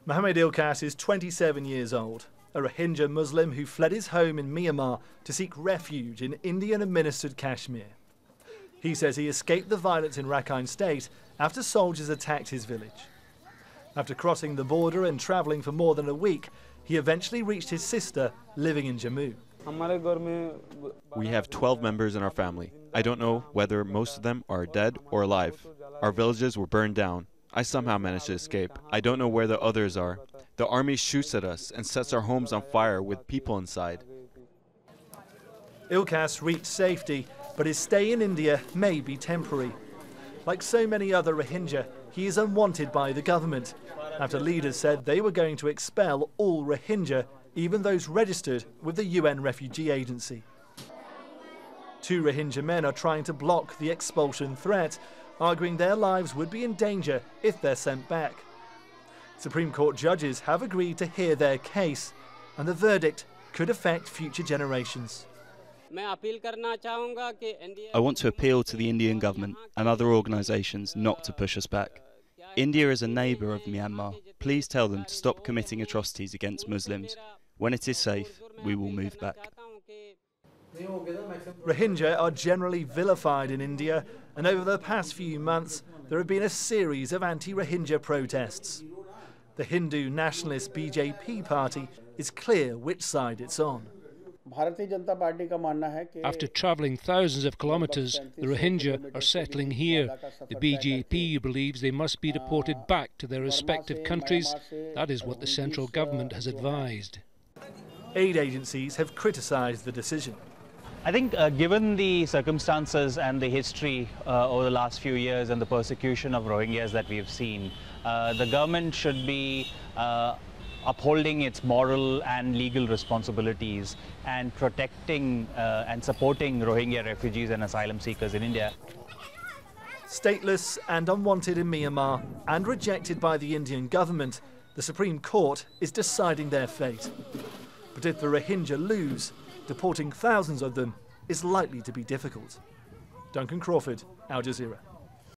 Mohammed Ilkas is 27 years old, a Rohingya Muslim who fled his home in Myanmar to seek refuge in Indian-administered Kashmir. He says he escaped the violence in Rakhine state after soldiers attacked his village. After crossing the border and travelling for more than a week, he eventually reached his sister living in Jammu. We have 12 members in our family. I don't know whether most of them are dead or alive. Our villages were burned down. I somehow managed to escape. I don't know where the others are. The army shoots at us and sets our homes on fire with people inside. Ilkas reached safety, but his stay in India may be temporary. Like so many other Rohingya, he is unwanted by the government, after leaders said they were going to expel all Rohingya, even those registered with the UN Refugee Agency. 2 Rohingya men are trying to block the expulsion threat, arguing their lives would be in danger if they're sent back. Supreme Court judges have agreed to hear their case, and the verdict could affect future generations. I want to appeal to the Indian government and other organisations not to push us back. India is a neighbour of Myanmar. Please tell them to stop committing atrocities against Muslims. When it is safe, we will move back. Rohingya are generally vilified in India, and over the past few months there have been a series of anti-Rohingya protests. The Hindu nationalist BJP party is clear which side it's on. After travelling thousands of kilometres, the Rohingya are settling here. The BJP believes they must be deported back to their respective countries. That is what the central government has advised. Aid agencies have criticised the decision. I think given the circumstances and the history over the last few years and the persecution of Rohingyas that we've seen, the government should be upholding its moral and legal responsibilities and protecting and supporting Rohingya refugees and asylum seekers in India. Stateless and unwanted in Myanmar and rejected by the Indian government, the Supreme Court is deciding their fate. But if the Rohingya lose, deporting thousands of them is likely to be difficult. Duncan, Crawford, Al Jazeera.